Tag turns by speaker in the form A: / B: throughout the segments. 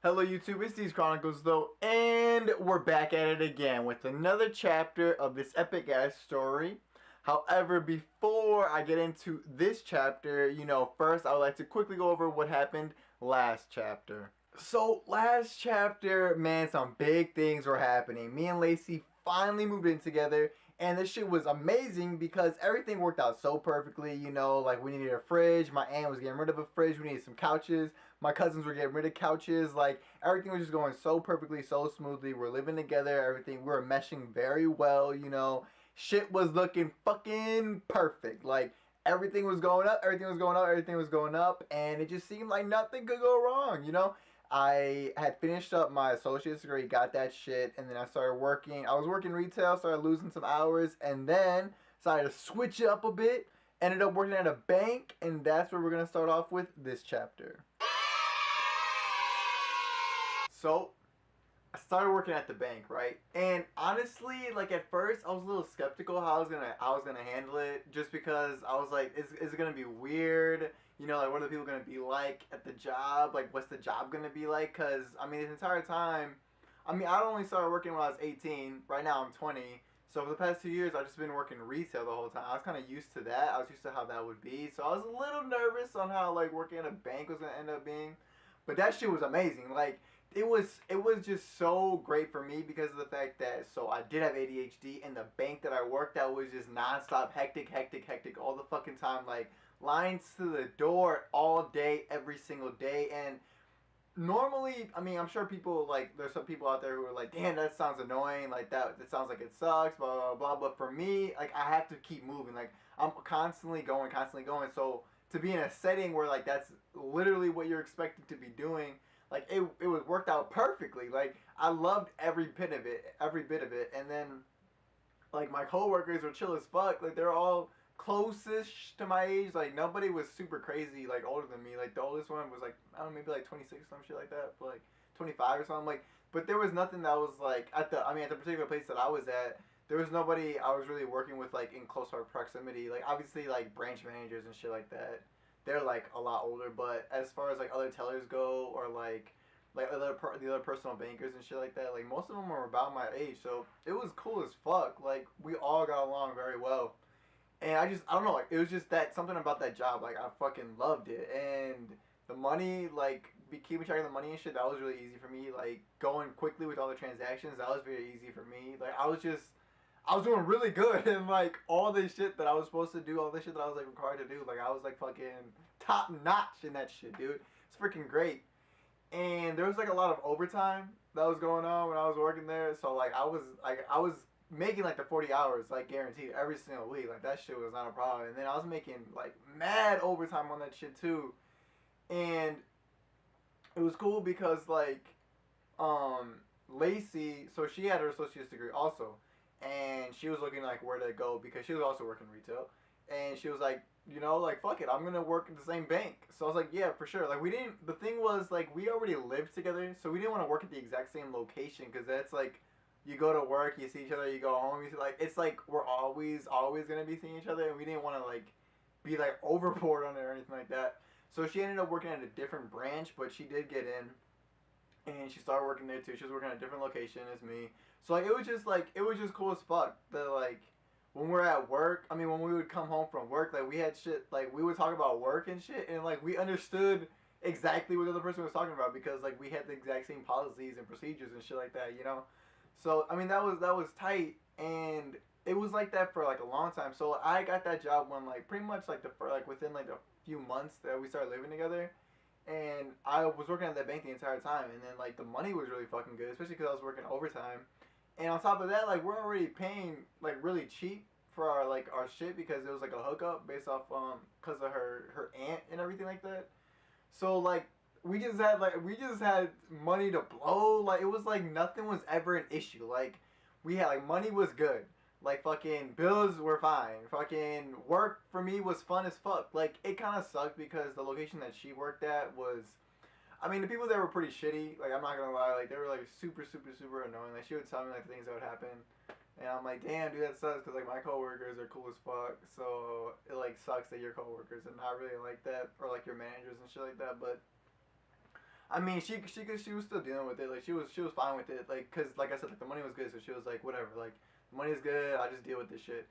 A: Hello YouTube, it's DsChroniclesTho, and we're back at it again with another chapter of this epic ass story. However, before I get into this chapter, first I would like to quickly go over what happened last chapter. So last chapter, man, some big things were happening. Me and Lacey finally moved in together, and this shit was amazing because everything worked out so perfectly. Like we needed a fridge, my aunt was getting rid of a fridge, we needed some couches, my cousins were getting rid of couches, like everything was just going so perfectly, so smoothly. We're living together, everything, we were meshing very well, shit was looking fucking perfect. Like everything was going up, everything was going up, everything was going up, and it just seemed like nothing could go wrong. I had finished up my associate's degree, got that shit, and then I started working. I was working retail, started losing some hours, and then decided to switch it up a bit. Ended up working at a bank, and that's where we're going to start off with this chapter. So, I started working at the bank, right? And honestly, like at first, I was a little skeptical how I was gonna handle it, just because I was like, is it gonna be weird? Like what are the people gonna be like at the job? Like what's the job gonna be like? Cause I mean, this entire time, I only started working when I was 18. Right now, I'm 20. So for the past 2 years, I've just been working retail the whole time. I was kind of used to that. I was used to how that would be. So I was a little nervous on how like working at a bank was gonna end up being. But that shit was amazing. Like it was just so great for me because of the fact that I did have ADHD, and the bank that I worked at was just nonstop hectic all the fucking time, like lines to the door all day, every single day. And normally, I'm sure people, like, there's some people out there who are like, damn, that sounds annoying, like that sounds like it sucks, blah blah blah. But for me, like, I have to keep moving, like I'm constantly going. So to be in a setting where like that's literally what you're expected to be doing, like it was worked out perfectly. Like I loved every bit of it. And then like my coworkers were chill as fuck. Like they're all closest to my age. Like nobody was super crazy like older than me. Like the oldest one was like, I don't know, maybe like 26 or some shit like that, but like 25 or something. Like, but there was nothing that was like at the particular place that I was at. There was nobody I was really working with like in close proximity. Like obviously like branch managers and shit like that, they're like a lot older. But as far as like other tellers go, or like the other personal bankers and shit like that, like most of them were about my age. So it was cool as fuck. Like we all got along very well. And I don't know, like it was just that something about that job, like I fucking loved it. And the money, like keeping track of the money and shit, that was really easy for me. Like going quickly with all the transactions, that was very easy for me. Like I was doing really good, and like all this shit that I was supposed to do, all this shit that I was like required to do, like I was like fucking top notch in that shit, dude. It's freaking great. And there was like a lot of overtime that was going on when I was working there. So like I was making like the 40 hours like guaranteed every single week. Like that shit was not a problem. And then I was making like mad overtime on that shit too. And it was cool because like Lacey, so she had her associate's degree also, and she was looking like where to go because she was also working retail, and she was like, like fuck it, I'm gonna work at the same bank. So I was like, yeah, for sure. Like we didn't. The thing was like we already lived together, so we didn't want to work at the exact same location because that's like you go to work, you see each other, you go home, you see, like it's like we're always gonna be seeing each other, and we didn't want to like be like overboard on it or anything like that. So she ended up working at a different branch, but she did get in, and she started working there too. She was working at a different location as me. So like it was just cool as fuck. That like when we're at work, when we would come home from work, like we had shit, like we would talk about work and shit, and like we understood exactly what the other person was talking about because like we had the exact same policies and procedures and shit like that. So that was tight, and it was like that for like a long time. So I got that job when like pretty much like within like a few months that we started living together, and I was working at that bank the entire time. And then like the money was really fucking good, especially because I was working overtime. And on top of that, like we're already paying like really cheap for our shit because it was like a hookup based off because of her aunt and everything like that. So like we just had money to blow. Like it was like nothing was ever an issue. Like we had like money was good. Like fucking bills were fine. Fucking work for me was fun as fuck. Like it kind of sucked because the location that she worked at was, the people there were pretty shitty. Like I'm not gonna lie, like they were like super annoying. Like she would tell me like the things that would happen, and I'm like, damn, dude, that sucks because like my coworkers are cool as fuck. So it like sucks that your coworkers are not really like that, or like your managers and shit like that. But I mean, she was still dealing with it. Like she was fine with it. Like, cause like I said, like the money was good, so she was like, whatever. Like the money's good. I just deal with this shit.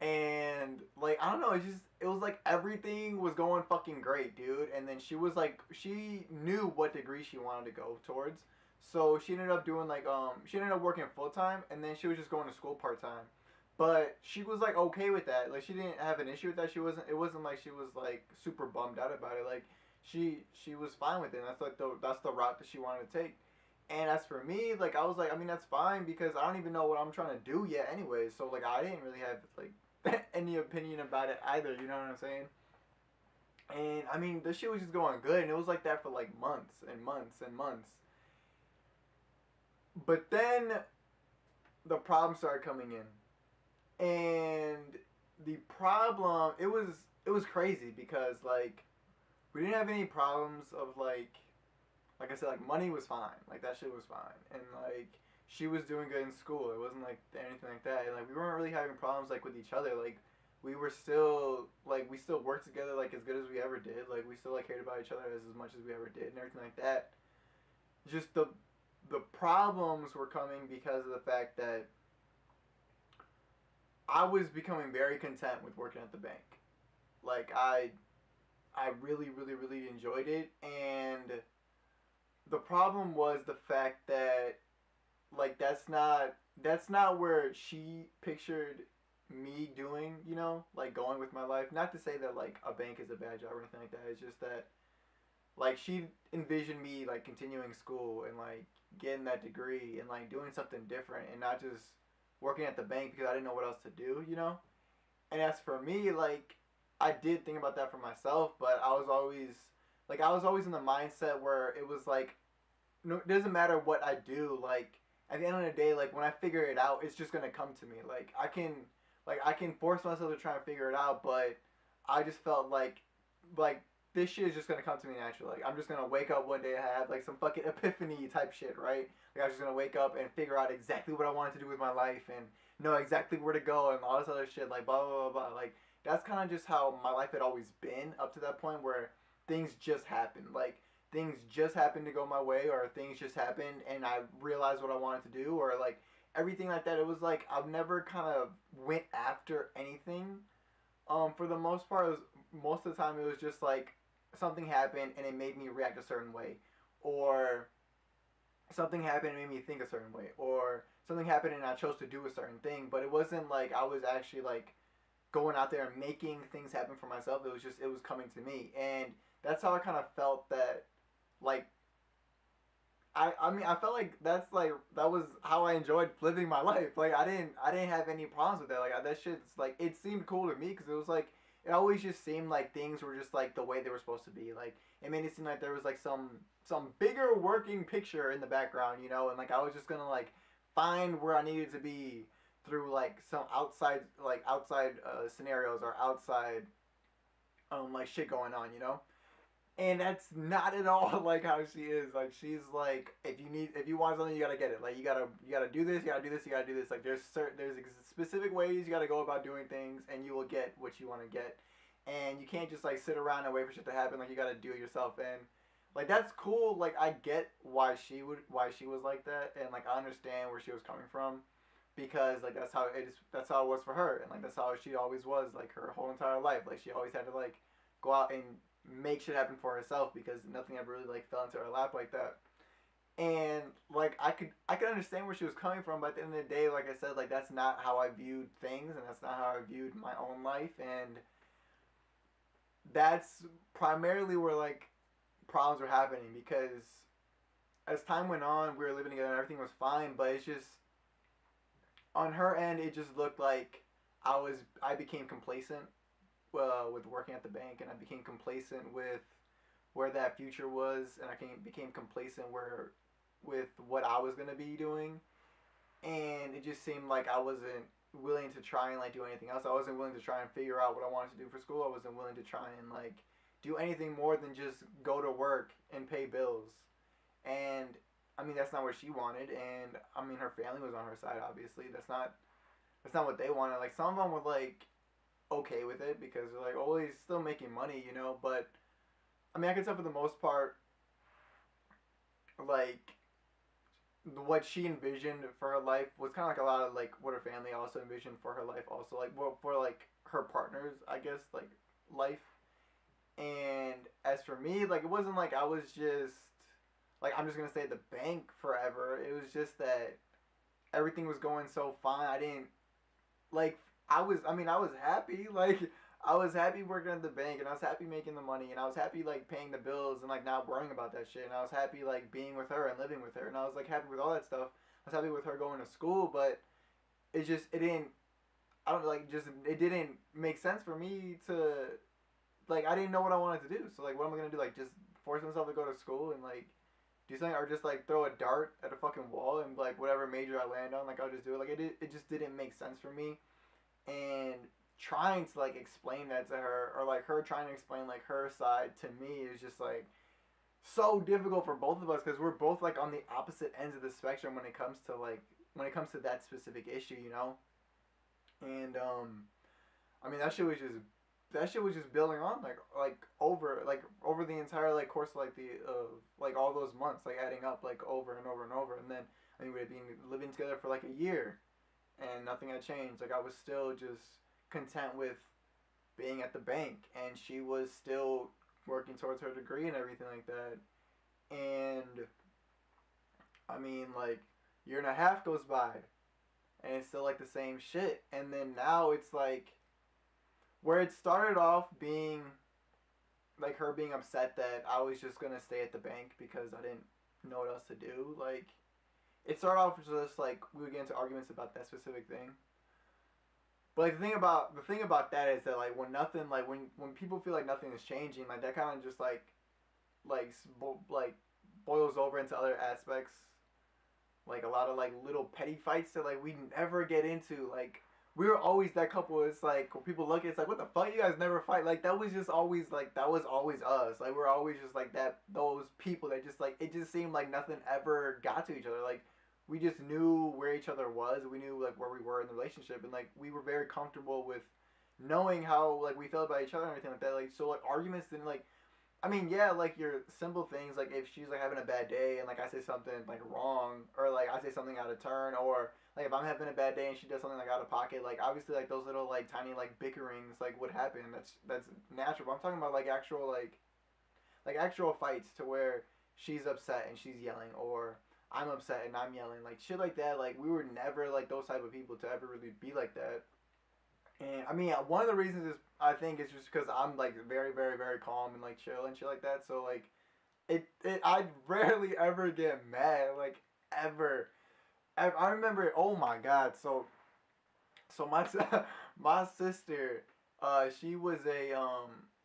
A: And like I don't know, it was like everything was going fucking great, dude. And then she was like, she knew what degree she wanted to go towards, so she ended up doing like she ended up working full time, and then she was just going to school part time. But she was like okay with that. Like she didn't have an issue with that. She wasn't. It wasn't like she was like super bummed out about it. Like she was fine with it. And that's the route that she wanted to take. And as for me, like I was like, I mean that's fine because I don't even know what I'm trying to do yet anyway. So like I didn't really have like any opinion about it either. You know what I'm saying? And I mean the shit was just going good, and it was like that for like months and months and months. But then the problem started coming in, and the problem it was crazy because like we didn't have any problems of like I said, like money was fine, like that shit was fine, and like she was doing good in school. It wasn't like anything like that, and like we weren't really having problems like with each other. Like we were still like we still worked together like as good as we ever did. Like we still like cared about each other as much as we ever did and everything like that. Just the problems were coming because of the fact that I was becoming very content with working at the bank. Like I really really really enjoyed it, and the problem was the fact that like that's not where she pictured me doing, like going with my life. Not to say that like a bank is a bad job or anything like that. It's just that like she envisioned me like continuing school and like getting that degree and like doing something different and not just working at the bank because I didn't know what else to do. And as for me, like I did think about that for myself, but I was always in the mindset where it was like no, it doesn't matter what I do. Like at the end of the day, like when I figure it out, it's just gonna come to me. Like I can force myself to try and figure it out, but I just felt like this shit is just gonna come to me naturally. Like I'm just gonna wake up one day and have like some fucking epiphany type shit, right? Like I was just gonna wake up and figure out exactly what I wanted to do with my life and know exactly where to go and all this other shit. Like blah blah blah blah. Like that's kind of just how my life had always been up to that point where things just happened. Like things just happened to go my way, or things just happened and I realized what I wanted to do, or like everything like that. It was like I've never kind of went after anything. For the most part, most of the time it was just like something happened and it made me react a certain way, or something happened and made me think a certain way, or something happened and I chose to do a certain thing. But it wasn't like I was actually like going out there and making things happen for myself. It was coming to me, and that's how I kind of felt that like I mean I felt like that was how I enjoyed living my life. Like I didn't have any problems with that. Like that shit's like it seemed cool to me because it was like it always just seemed like things were just like the way they were supposed to be. Like it made it seem like there was like some bigger working picture in the background, and like I was just gonna like find where I needed to be through like some outside scenarios or outside like shit going on. And that's not at all like how she is. Like she's like, if you want something, you gotta get it. Like you gotta do this, you gotta do this, you gotta do this. Like there's specific ways you gotta go about doing things, and you will get what you want to get. And you can't just like sit around and wait for shit to happen. Like you gotta do it yourself. And like that's cool. Like I get why she was like that, and like I understand where she was coming from, because like that's how it was for her, and like that's how she always was like her whole entire life. Like she always had to like go out and make shit happen for herself because nothing ever really like fell into her lap like that. And like I could understand where she was coming from, but at the end of the day, like I said, like that's not how I viewed things, and that's not how I viewed my own life. And that's primarily where like problems were happening, because as time went on, we were living together and everything was fine, but it's just on her end, it just looked like I became complacent with working at the bank, and I became complacent with where that future was, and became complacent with what I was gonna be doing, and it just seemed like I wasn't willing to try and like do anything else. I wasn't willing to try and figure out what I wanted to do for school. I wasn't willing to try and like do anything more than just go to work and pay bills. And I mean that's not what she wanted, and I mean her family was on her side. Obviously, that's not what they wanted. Like some of them were like okay with it because they're like, oh, he's still making money. But I mean, I can tell for the most part, like what she envisioned for her life was kind of like a lot of like what her family also envisioned for her life, also like for like her partners, I guess, like life. And as for me, like it wasn't like I was just like I'm just gonna stay at the bank forever. It was just that everything was going so fine. I didn't like I was happy. Like I was happy working at the bank and I was happy making the money and I was happy like paying the bills and like not worrying about that shit and I was happy like being with her and living with her and I was like happy with all that stuff. I was happy with her going to school, but it didn't I don't like just it didn't make sense for me to like I didn't know what I wanted to do. So like what am I gonna do? Like just force myself to go to school and like do something or just like throw a dart at a fucking wall and like whatever major I land on, like I'll just do it. Like it just didn't make sense for me. And trying to like explain that to her or like her trying to explain like her side to me is just like so difficult for both of us because we're both like on the opposite ends of the spectrum when it comes to that specific issue, you know. And I mean that shit was just building on like over the entire like course of like the like all those months like adding up like over and over and over and then I mean we had been living together for like a year and nothing had changed. Like I was still just content with being at the bank and she was still working towards her degree and everything like that. And I mean like year and a half goes by and it's still like the same shit. And then now it's like where it started off being like her being upset that I was just gonna stay at the bank because I didn't know what else to do. Like it started off just like we would get into arguments about that specific thing. But like the thing about that is that like when nothing like when people feel like nothing is changing, like that kind of just like boils over into other aspects, like a lot of like little petty fights that like we never get into. Like we were always that couple. It's like when people look at it, it's like what the fuck you guys never fight. Like that was just always like that was always us. Like we're always just like that those people that just like it just seemed like nothing ever got to each other. Like we just knew where each other was. We knew like where we were in the relationship, and like we were very comfortable with knowing how like we felt about each other and everything like that. Like so like arguments didn't like. I mean, yeah, like your simple things, like if she's like having a bad day and like I say something like wrong, or like I say something out of turn, or like if I'm having a bad day and she does something like out of pocket, like obviously like those little like tiny like bickerings like would happen. That's natural. But I'm talking about like actual fights to where she's upset and she's yelling, or I'm upset and I'm yelling, like shit like that. Like we were never like those type of people to ever really be like that. And I mean, one of the reasons is I think it's just because I'm like very, very, very calm and like chill and shit like that. So like, I rarely ever get mad, like ever. I remember, oh my god. So my my sister, she was a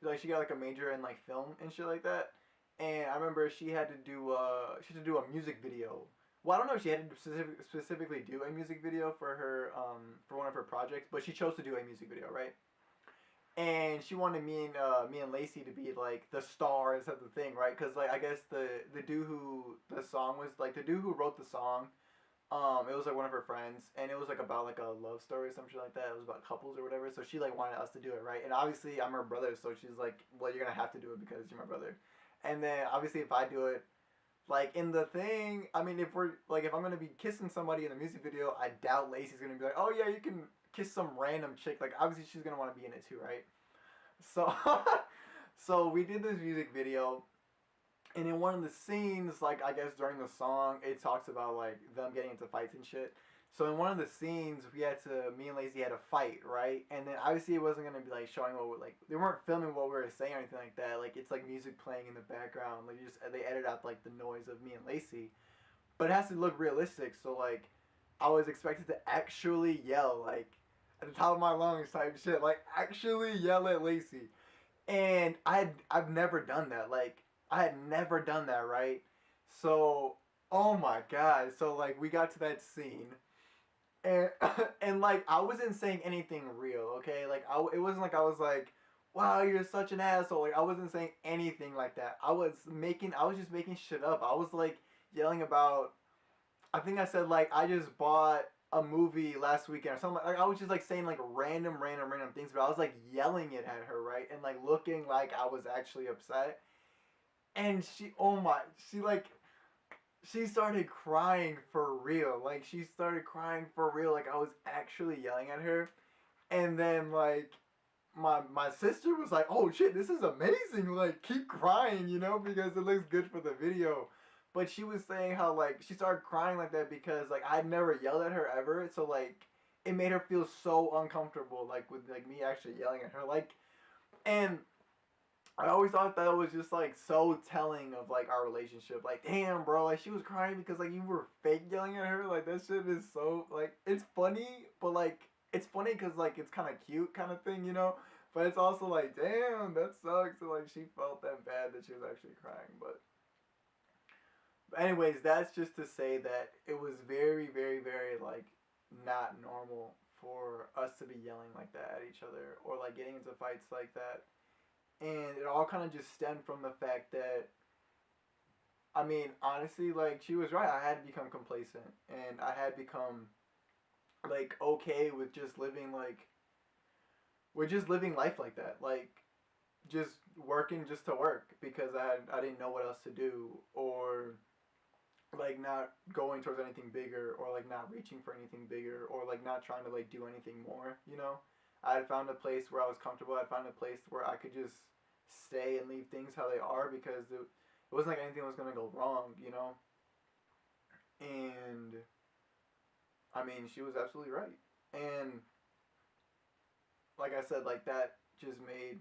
A: like she got like a major in like film and shit like that. And I remember she had to do a music video. Well, I don't know if she had to specifically do a music video for her for one of her projects, but she chose to do a music video, right? And she wanted me and Lacey to be like the stars of the thing, right? Because like I guess the dude who the song was like the dude who wrote the song, it was like one of her friends, and it was like about like a love story or some shit like that. It was about couples or whatever. So she like wanted us to do it, right? And obviously I'm her brother, so she's like, well, you're gonna have to do it because you're my brother. And then obviously if I do it, like in the thing, I mean, if I'm gonna be kissing somebody in a music video, I doubt Lacey's gonna be like, oh yeah, you can kiss some random chick. Like obviously she's gonna want to be in it too, right? So, so we did this music video, and in one of the scenes, like I guess during the song, it talks about like them getting into fights and shit. So in one of the scenes, me and Lacey had a fight, right? And then obviously it wasn't gonna be like showing what we're like. They weren't filming what we were saying or anything like that. Like it's like music playing in the background. Like they edit out like the noise of me and Lacey, but it has to look realistic. So like I was expected to actually yell like at the top of my lungs type shit, like actually yell at Lacey. And I've never done that. Like I had never done that, right? So oh my god. So like we got to that scene and and like I wasn't saying anything real, okay? Like it wasn't like I was like, "Wow, you're such an asshole." Like I wasn't saying anything like that. I was just making shit up. I was like yelling about. I think I said like I just bought a movie last weekend or something. Like I was just like saying like random things, but I was like yelling it at her, right? And like looking like I was actually upset. And she, oh my, she like she started crying for real. Like she started crying for real. Like I was actually yelling at her, and then like my sister was like, "Oh shit, this is amazing! Like keep crying, you know, because it looks good for the video." But she was saying how like she started crying like that because like I'd never yelled at her ever, so like it made her feel so uncomfortable like with like me actually yelling at her like and I always thought that was just like so telling of like our relationship. Like, damn, bro, like she was crying because like you were fake yelling at her. Like that shit is so like it's funny, but like it's funny because like it's kind of cute, kind of thing, you know. But it's also like, damn, that sucks. So, like she felt that bad that she was actually crying. But anyways, that's just to say that it was very, very, very like not normal for us to be yelling like that at each other or like getting into fights like that, and it all kind of just stemmed from the fact that I mean honestly like she was right. I had become complacent and I had become like okay with just living like we're just living life like that, like just working just to work because I didn't know what else to do, or like not going towards anything bigger, or like not reaching for anything bigger, or like not trying to like do anything more, you know. I had found a place where I was comfortable. I found a place where I could just stay and leave things how they are because it wasn't like anything was gonna go wrong, you know. And I mean, she was absolutely right. And like I said, like that just made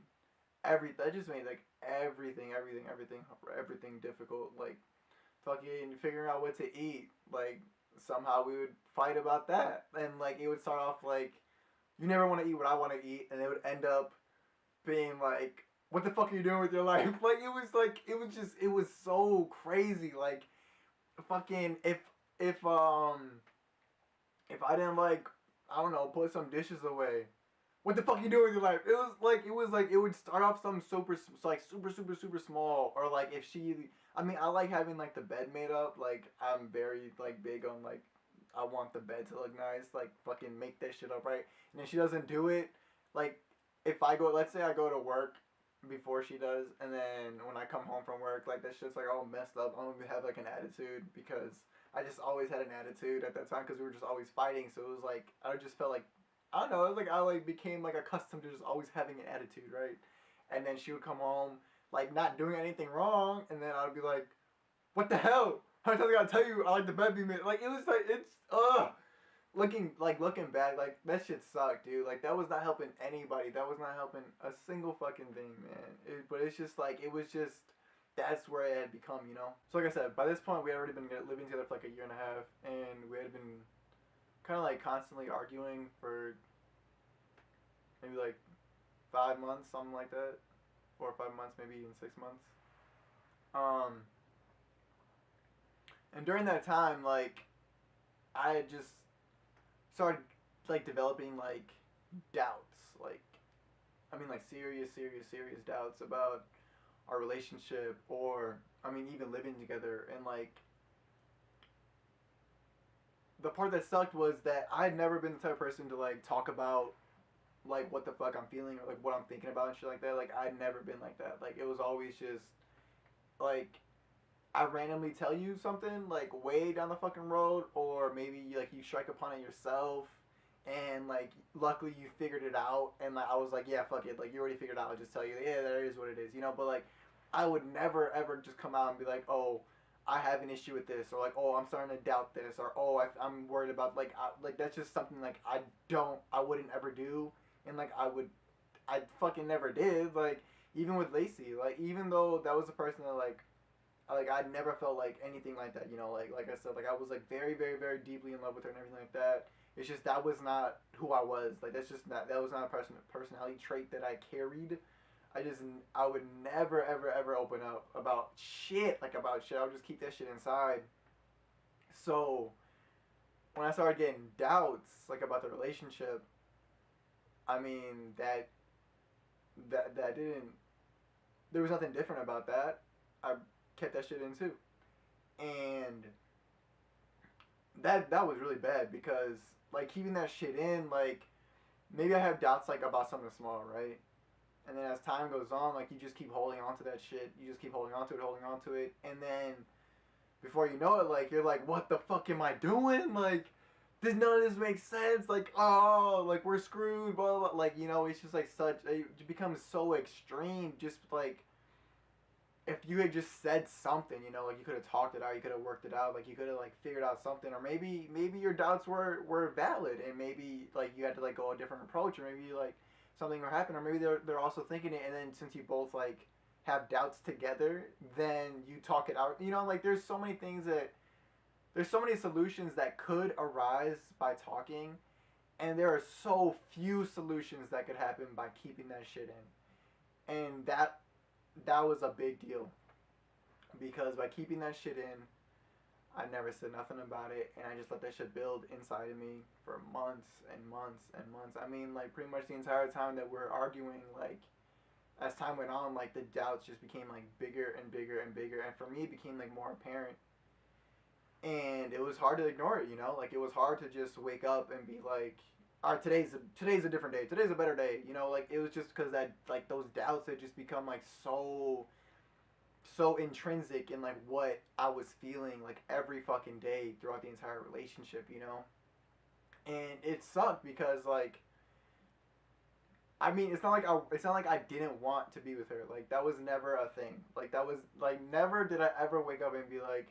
A: that just made like everything difficult. Like fucking figuring out what to eat. Like somehow we would fight about that, and like it would start off like you never want to eat what I want to eat, and it would end up being like, what the fuck are you doing with your life? Like it was so crazy. Like fucking if I didn't like I don't know put some dishes away. What the fuck you doing with your life? It was like it would start off some super small, or like if she I mean I like having like the bed made up, like I'm very like big on like I want the bed to look nice, like fucking make that shit up right. And if she doesn't do it, like if I go let's say I go to work before she does, and then when I come home from work, like that shit's like all messed up. I'm gonna have like an attitude because I just always had an attitude at that time because we were just always fighting. So it was like I just felt like I don't know. It was like I like became like accustomed to just always having an attitude, right? And then she would come home like not doing anything wrong, and then I'd be like, "What the hell? How many times I gotta tell you I like the bed being made?" Like it was like it's looking back, like that shit sucked, dude. Like that was not helping anybody. That was not helping a single fucking thing, man. But it's just like it was just that's where it had become, you know. So like I said, by this point we had already been living together for like a year and a half, and we had been kind of like constantly arguing for maybe like 5 months, something like that, 4 or 5 months, maybe even 6 months. Um, and during that time, like I had just started like developing like doubts, like I mean like serious doubts about our relationship, or I mean even living together. And like the part that sucked was that I had never been the type of person to like talk about like what the fuck I'm feeling or like what I'm thinking about and shit like that. Like I'd never been like that. Like it was always just like I randomly tell you something like way down the fucking road, or maybe like you strike upon it yourself, and like luckily you figured it out, and like I was like, yeah, fuck it, like you already figured it out. I'll just tell you, yeah, that is what it is, you know. But like I would never ever just come out and be like, oh, I have an issue with this, or like, oh, I'm starting to doubt this, or oh, I'm worried about like that's just something like I wouldn't ever do, and like I fucking never did. Like even with Lacey, like even though that was a person that like I never felt like anything like that, you know, like I said, like I was like very deeply in love with her and everything like that. It's just that was not who I was. Like that's just not that was not a personality trait that I carried. I just I would never ever open up about shit, like about shit. I would just keep that shit inside. So when I started getting doubts like about the relationship, I mean that didn't there was nothing different about that. I kept that shit in too. And that was really bad because like keeping that shit in, like maybe I have doubts like about something small, right? And then as time goes on, like you just keep holding on to that shit. You just keep holding on to it, and then before you know it, like, you're like, what the fuck am I doing? Like, none of this makes sense. Like, oh, like, we're screwed, blah, blah, blah. Like, you know, it's just like it becomes so extreme. Just like, if you had just said something, you know, like, you could have talked it out, you could have worked it out, like, you could have, like, figured out something, or maybe your doubts were valid, and maybe, like, you had to, like, go a different approach, or maybe, like, something will happen, or maybe they're also thinking it, and then since you both, like, have doubts together, then you talk it out. You know, like, there's so many things that there's so many solutions that could arise by talking, and there are so few solutions that could happen by keeping that shit in. And that was a big deal, because by keeping that shit in, I never said nothing about it, and I just let that shit build inside of me for months and months and months. I mean, like, pretty much the entire time that we're arguing, like, as time went on, like, the doubts just became, like, bigger and bigger and bigger, and for me it became, like, more apparent, and it was hard to ignore it, you know. Like, it was hard to just wake up and be like, all right, today's a different day, today's a better day, you know. Like, it was just because that, like, those doubts had just become, like, so intrinsic in, like, what I was feeling, like, every fucking day throughout the entire relationship, you know. And it sucked because, like, I mean, it's not like I didn't want to be with her. Like, that was never a thing. Like, that was, like, never did I ever wake up and be like,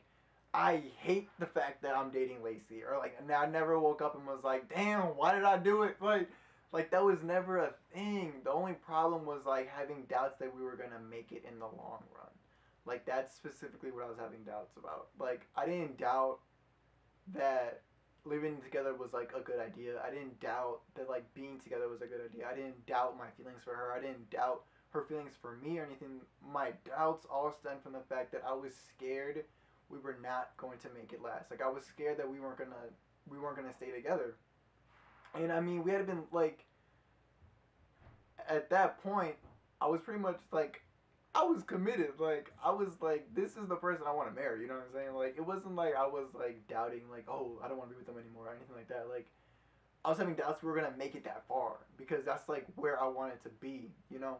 A: I hate the fact that I'm dating Lacey, or, like, I never woke up and was like, damn, why did I do it? Like, that was never a thing. The only problem was, like, having doubts that we were gonna make it in the long run. Like, that's specifically what I was having doubts about. Like, I didn't doubt that living together was, like, a good idea. I didn't doubt that, like, being together was a good idea. I didn't doubt my feelings for her. I didn't doubt her feelings for me or anything. My doubts all stemmed from the fact that I was scared we were not going to make it last. Like, I was scared that we weren't gonna stay together. And I mean, we had been, like, at that point, I was pretty much like, I was committed. Like, I was like, this is the person I want to marry. You know what I'm saying? Like, it wasn't like I was, like, doubting, like, oh, I don't want to be with them anymore or anything like that. Like, I was having doubts we were gonna make it that far, because that's, like, where I wanted to be. You know.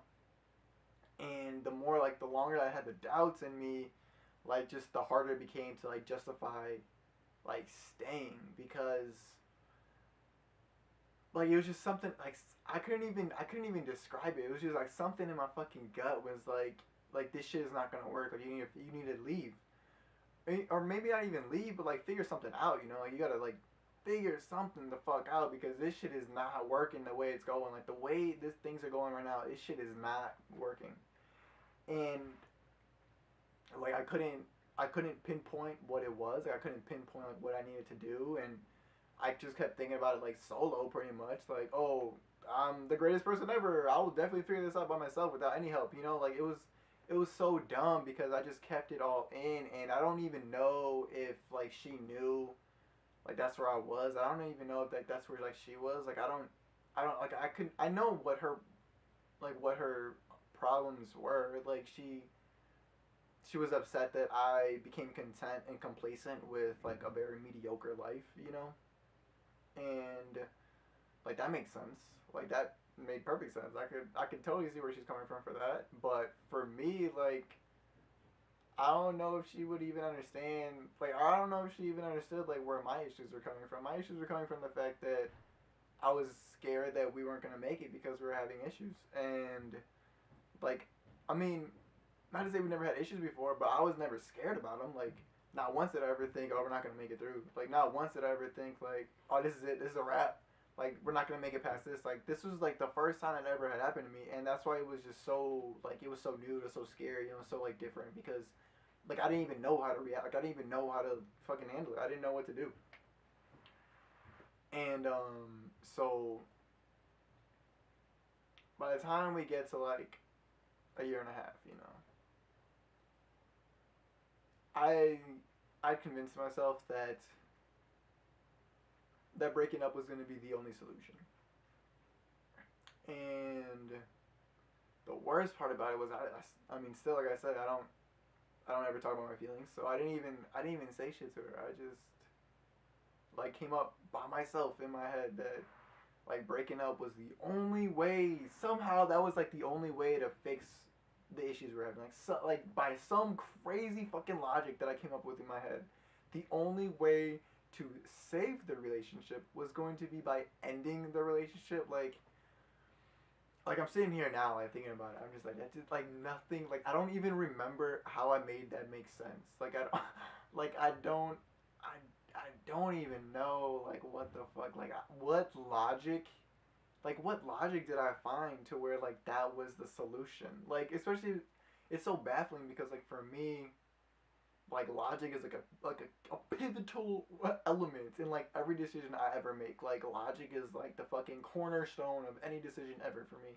A: And the more, like, the longer I had the doubts in me, like, just the harder it became to, like, justify, like, staying, because, like, it was just something, like, I couldn't even describe it. It was just like something in my fucking gut was like, this shit is not gonna work. Like, you need to leave, or maybe not even leave, but, like, figure something out. You know, like, you gotta, like, figure something the fuck out, because this shit is not working the way it's going. Like, the way things are going right now, this shit is not working. And, like, I couldn't pinpoint what it was. Like, I couldn't pinpoint, like, what I needed to do, and I just kept thinking about it, like, solo, pretty much. Like, oh, I'm the greatest person ever. I will definitely figure this out by myself without any help. You know, like, it was so dumb, because I just kept it all in, and I don't even know if, like, she knew, like, that's where I was. I don't even know if, like, that's where, like, she was. Like, I don't like, I know what her problems were. Like, she was upset that I became content and complacent with, like, a very mediocre life, you know? And, like, that makes sense. Like, that made perfect sense. I could totally see where she's coming from for that. But for me, like, I don't know if she would even understand. Like, I don't know if she even understood, like, where my issues were coming from. My issues were coming from the fact that I was scared that we weren't gonna make it because we were having issues. And, like, I mean, not to say we never had issues before, but I was never scared about them. Like, not once did I ever think, oh, we're not gonna make it through. Like, not once did I ever think, like, oh, this is it, this is a wrap. Like, we're not gonna make it past this. Like, this was, like, the first time that ever had happened to me, and that's why it was just so, like, it was so new, it was so scary, it was so, like, different, because, like, I didn't even know how to react. Like, I didn't even know how to fucking handle it. I didn't know what to do. And so by the time we get to, like, a year and a half, you know, I I convinced myself that breaking up was going to be the only solution. And the worst part about it was, I mean, still, like I said, I don't ever talk about my feelings, so I didn't even say shit to her. I just, like, came up by myself in my head that, like, breaking up was the only way. Somehow that was, like, the only way to fix the issues we're having. Like, so, like by some crazy fucking logic that I came up with in my head, the only way to save the relationship was going to be by ending the relationship. Like I'm sitting here now, like thinking about it. I'm just like, that's just like nothing. Like I don't even remember how I made that make sense. Like I don't, like I, I don't even know like what the fuck. Like what logic what logic did I find to where like that was the solution? Like especially, it's so baffling because like for me, like logic is a pivotal element in like every decision I ever make. Like logic is like the fucking cornerstone of any decision ever for me.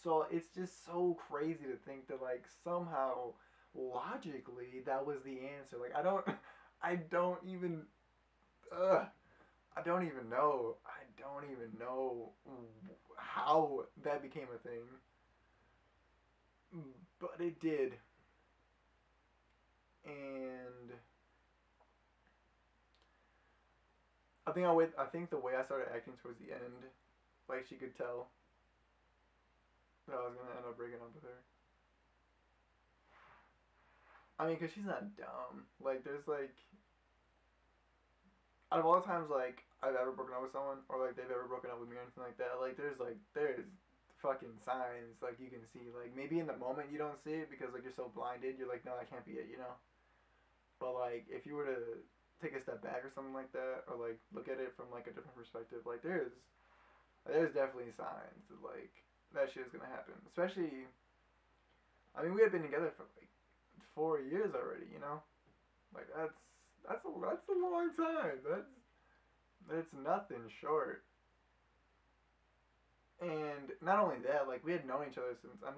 A: So it's just so crazy to think that like somehow logically that was the answer. Like I don't even ugh, I don't even know. I don't even know how that became a thing. But it did. And I think the way I started acting towards the end, like she could tell that I was gonna end up breaking up with her. I mean, cause she's not dumb. Like there's like out of all the times like I've ever broken up with someone or like they've ever broken up with me or anything like that, like there's fucking signs like you can see. Like maybe in the moment you don't see it because like you're so blinded, you're like, no, that can't be it, you know. But like if you were to take a step back or something like that, or like look at it from like a different perspective, like there's definitely signs that like that shit is gonna happen. Especially, I mean, we had been together for like 4 years already, you know. Like that's a long time. That's nothing short. And not only that, like we had known each other since I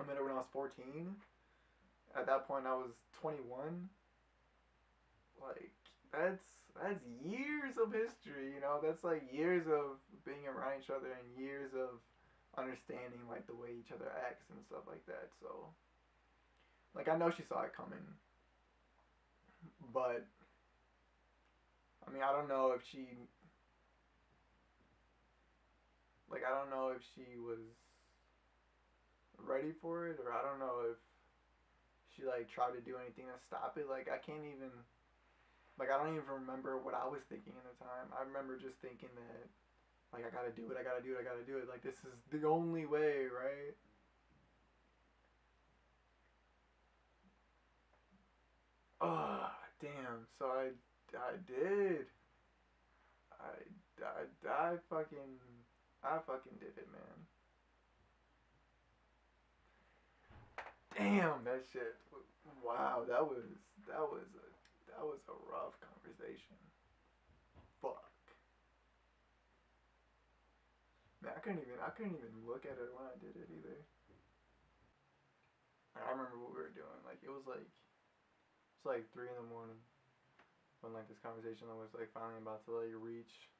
A: met her when I was 14. At that point, I was 21. Like that's years of history, you know. That's like years of being around each other and years of understanding like the way each other acts and stuff like that. So like I know she saw it coming, but I mean I don't know if she I don't know if she was ready for it, or I don't know if she like tried to do anything to stop it. Like I can't even like I don't even remember what I was thinking at the time. I remember just thinking that like I gotta do it, I gotta do it, I gotta do it. Like this is the only way, right? Oh damn. So I did. I fucking did it, man. Damn, that shit. Wow, that was that was a rough conversation. Fuck. Man, I couldn't even look at it when I did it either. I remember what we were doing. Like it's like 3 in the morning when like this conversation was like finally about to like reach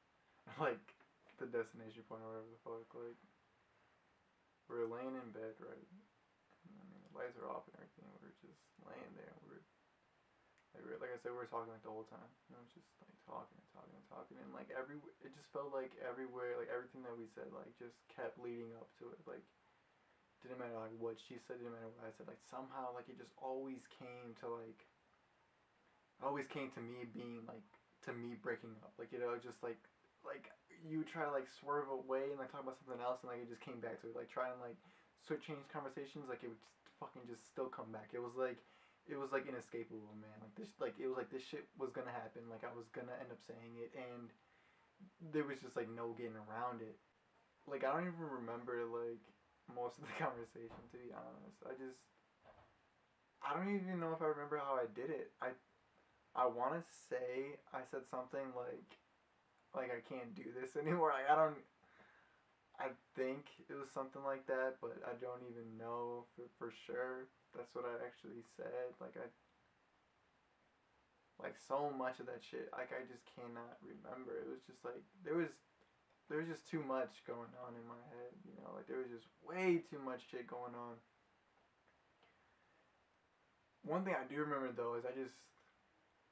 A: like the destination point or whatever the fuck. Like we were laying in bed, right? I mean the lights are off and everything. We were just laying there. Like I said, we were talking like the whole time. You know, just like talking and talking and talking, and like it just felt like everywhere, like everything that we said, like just kept leading up to it. Like didn't matter like what she said, didn't matter what I said. Like somehow, like it just always came to me being like to me breaking up. Like you know, just like you try to like swerve away and like talk about something else, and like it just came back to it. Like trying to like switch change conversations, like it would just fucking just still come back. It was like inescapable, man. Like this, like it was like this shit was gonna happen. Like I was gonna end up saying it, and there was just like no getting around it. Like I don't even remember like most of the conversation, to be honest. I don't even know if I remember how I did it. I want to say I said something like I can't do this anymore. Like I don't. I think it was something like that, but I don't even know for sure. That's what I actually said. Like so much of that shit. Like I just cannot remember. It was just like there was just too much going on in my head. You know, like there was just way too much shit going on. One thing I do remember though is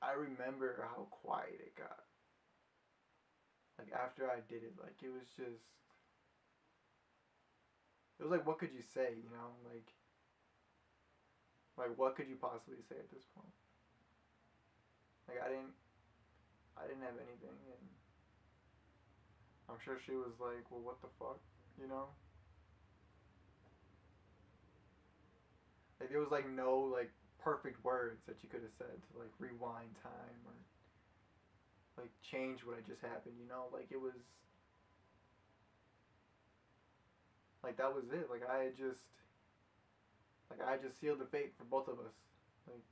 A: I remember how quiet it got. Like after I did it, like it was like what could you say, you know? Like Like, what could you possibly say at this point? Like, I didn't have anything, and I'm sure she was like, well, what the fuck, you know? Like, there was like no like perfect words that you could have said to like rewind time or like change what had just happened, you know? Like, it was like that was it. Like I had just sealed the fate for both of us. Like,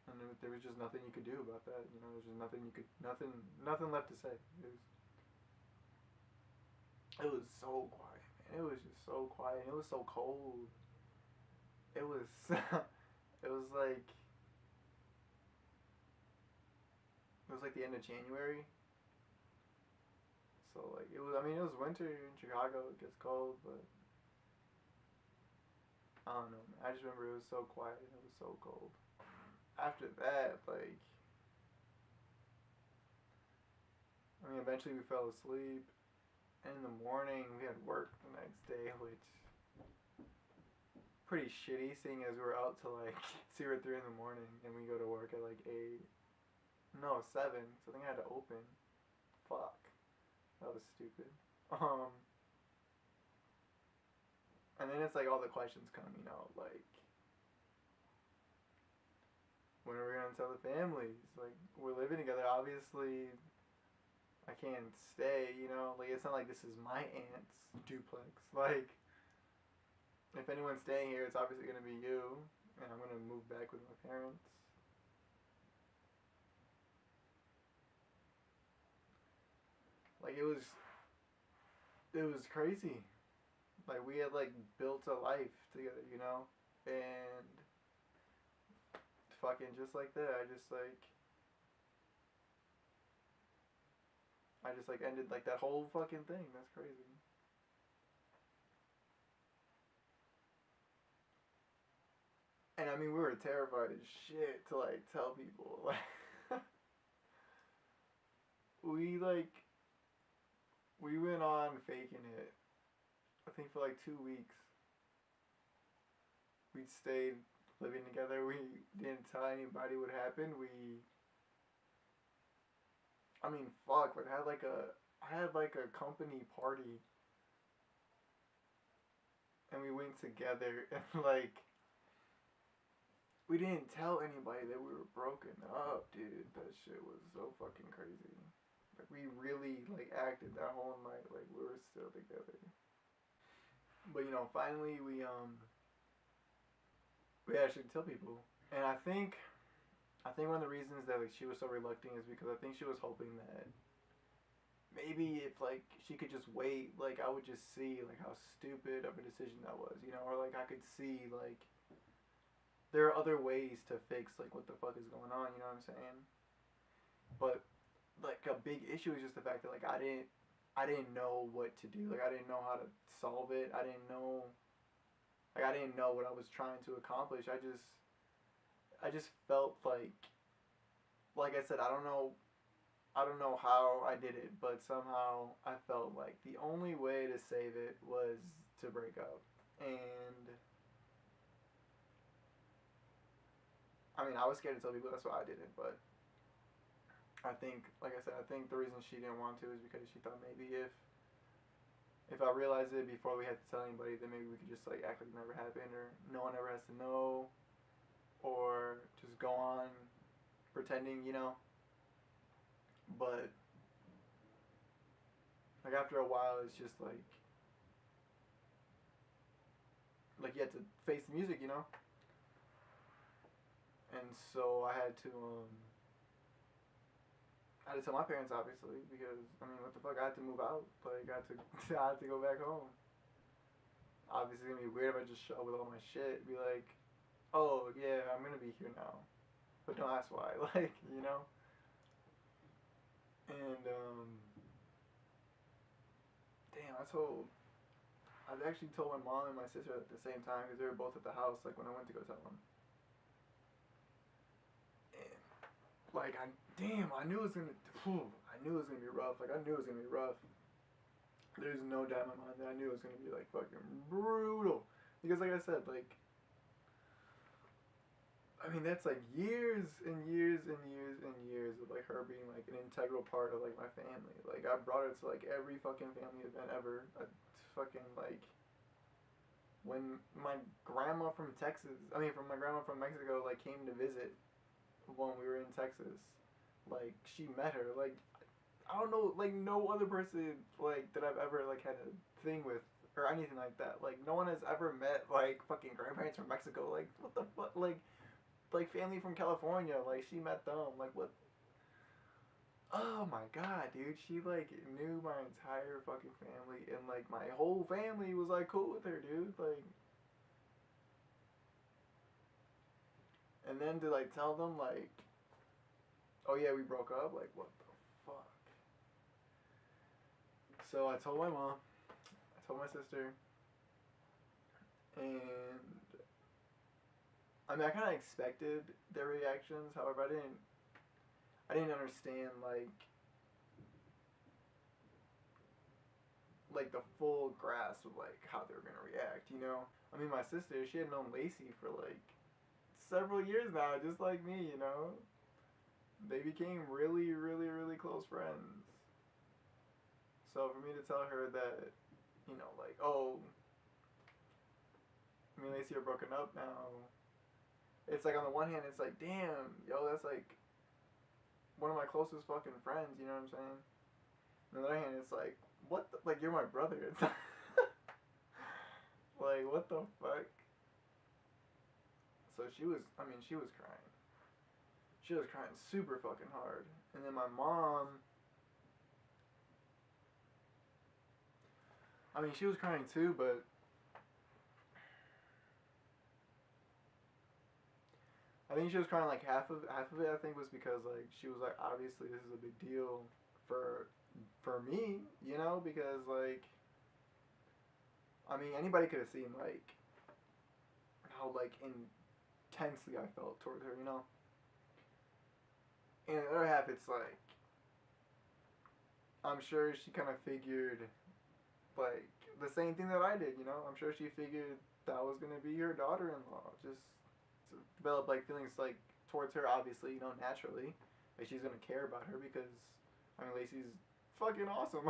A: and there was just nothing you could do about that. You know, there's just nothing left to say. It was so quiet, man. It was just so quiet. It was so cold. It was, it was like, it was like the end of January. So like it was. I mean, it was winter in Chicago. It gets cold, but I don't know, man. I just remember it was so quiet and it was so cold. After that, like, I mean, eventually we fell asleep. And in the morning, we had work the next day, which pretty shitty, seeing as we were out till like 2 or 3 in the morning, and we go to work at like 8. No, 7. So I think I had to open. Fuck, that was stupid. Um, and then it's like all the questions come, you know, like when are we gonna tell the families? Like, we're living together, obviously. I can't stay, you know. Like, it's not like this is my aunt's duplex. Like, if anyone's staying here, it's obviously gonna be you, and I'm gonna move back with my parents. Like, it was crazy. Like, we had like built a life together, you know, and fucking just like that, I just like ended like that whole fucking thing. That's crazy. And I mean, we were terrified as shit to like tell people. Like, we like we went on faking it. I think for like 2 weeks. We stayed living together. We didn't tell anybody what happened. I mean, fuck. But I had like a company party, and we went together, and like we didn't tell anybody that we were broken up, dude. That shit was so fucking crazy. Like, we really like acted that whole night like we were still together. But you know, finally we actually tell people, and I think one of the reasons that like she was so reluctant is because I think she was hoping that maybe if like she could just wait, like I would just see like how stupid of a decision that was, you know, or like I could see like there are other ways to fix like what the fuck is going on, you know what I'm saying? But like a big issue is just the fact that like I didn't know what to do. Like, I didn't know how to solve it. I didn't know what I was trying to accomplish. I just felt like I said, I don't know how I did it, but somehow I felt like the only way to save it was to break up. And I mean, I was scared to tell people, that's why I did it, but I think, like I said, I think the reason she didn't want to is because she thought maybe if I realized it before we had to tell anybody, then maybe we could just like act like it never happened, or no one ever has to know, or just go on pretending, you know. But like after a while, it's just like you had to face the music, you know. And so I had to tell my parents, obviously, because I mean, what the fuck? I had to move out. Like, I had to I had to go back home. Obviously, it's gonna be weird if I just show up with all my shit, and be like, oh yeah, I'm gonna be here now, but don't ask why. Like, you know. And damn, I actually told my mom and my sister at the same time because they were both at the house. Like when I went to go tell them. And like I knew it was gonna. Whew, I knew it was gonna be rough. Like I knew it was gonna be rough. There's no doubt in my mind that I knew it was gonna be like fucking brutal. Because like I said, like I mean that's like years and years and years and years of like her being like an integral part of like my family. Like I brought her to like every fucking family event ever. I fucking like when my grandma from Texas, from my grandma from Mexico, like came to visit when we were in Texas. Like she met her. Like I don't know, like no other person like that I've ever like had a thing with or anything like that. Like no one has ever met like fucking grandparents from Mexico. Like what the fuck? Like family from California. Like she met them. Like what? Oh my god, dude. She like knew my entire fucking family and like my whole family was like cool with her, dude. Like and then to like tell them like, oh yeah, we broke up. Like what the fuck? So I told my mom, I told my sister, and I kind of expected their reactions. However, I didn't understand like the full grasp of like how they were gonna react. You know, my sister, she had known Lacey for like several years now, just like me. You know, they became really, really, really close friends. So for me to tell her that, like, oh, me and Lacey are broken up now. It's like on the one hand, it's like, damn, yo, that's like one of my closest fucking friends. You know what I'm saying? On the other hand, it's like, what? Like you're my brother. It's like what the fuck? So she was crying. She was crying super fucking hard. And then my mom, she was crying too, but I think she was crying like half of it. I think was because like she was like obviously this is a big deal for me, because like anybody could have seen like how like intensely I felt towards her, And the other half, it's like I'm sure she kind of figured like the same thing that I did, I'm sure she figured that was gonna be her daughter-in-law, just to develop like feelings like towards her, obviously, naturally, like she's gonna care about her because Lacey's fucking awesome,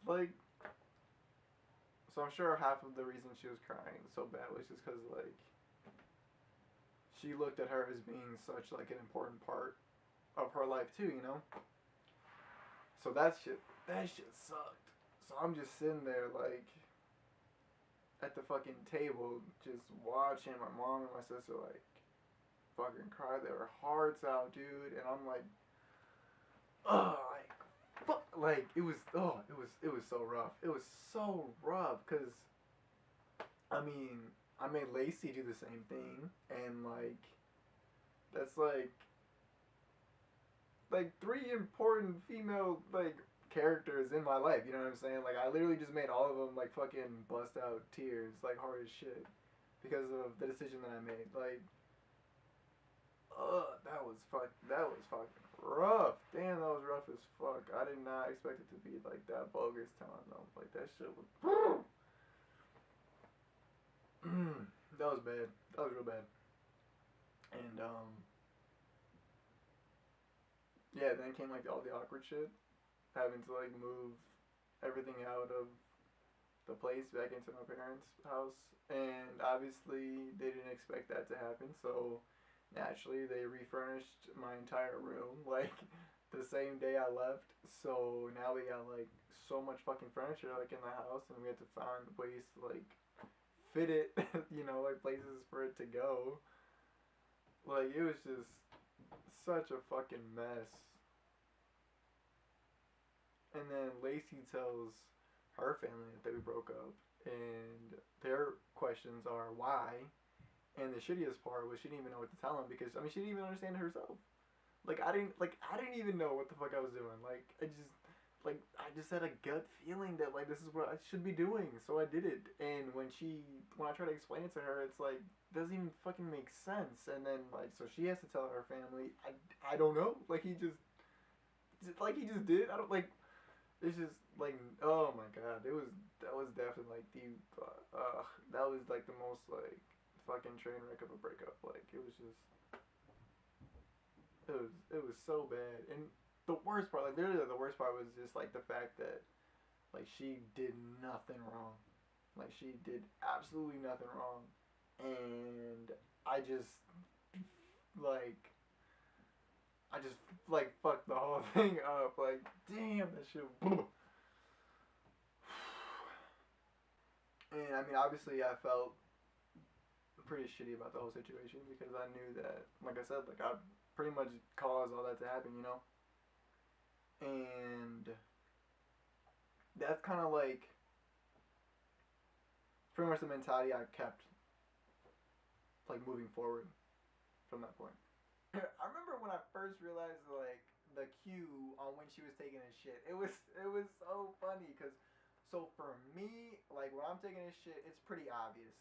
A: like. So I'm sure half of the reason she was crying so bad was just because like she looked at her as being such like an important part of her life too, So that shit sucked. So I'm just sitting there like at the fucking table just watching my mom and my sister like fucking cry their hearts out, dude, and I'm like, oh, like fuck, like it was so rough. It was so rough because I made Lacey do the same thing, and like that's like three important female like characters in my life. You know what I'm saying? Like I literally just made all of them like fucking bust out tears, like hard as shit, because of the decision that I made. Like, that was fucking rough. Damn, that was rough as fuck. I did not expect it to be like that bogus telling them. Like that shit was. That was bad. That was real bad. And yeah, then came like all the awkward shit, having to like move everything out of the place back into my parents' house, and obviously they didn't expect that to happen, so naturally they refurnished my entire room like the same day I left. So now we got like so much fucking furniture like in the house, and we had to find ways to like fit it, like places for it to go. Like it was just such a fucking mess. And then Lacey tells her family that we broke up, and their questions are why. And the shittiest part was she didn't even know what to tell them because she didn't even understand it herself. I didn't even know what the fuck I was doing. I just had a gut feeling that like this is what I should be doing, so I did it. And when I try to explain it to her, it's like doesn't even fucking make sense. And then like so she has to tell her family. I don't know. Like he just did. I don't like. It's just like, oh my god, that was definitely like that was like the most like fucking train wreck of a breakup. Like it was just it was so bad. And the worst part, like literally the worst part was just like the fact that like she did nothing wrong. Like she did absolutely nothing wrong. And I just like I just like fucked the whole thing up. Like damn that shit. And I mean obviously I felt pretty shitty about the whole situation because I knew that, like I said, like I pretty much caused all that to happen, you know? And that's kind of like pretty much the mentality I kept, like moving forward from that point. I remember when I first realized like the cue on when she was taking a shit. It was so funny because so for me, like when I'm taking a shit, it's pretty obvious.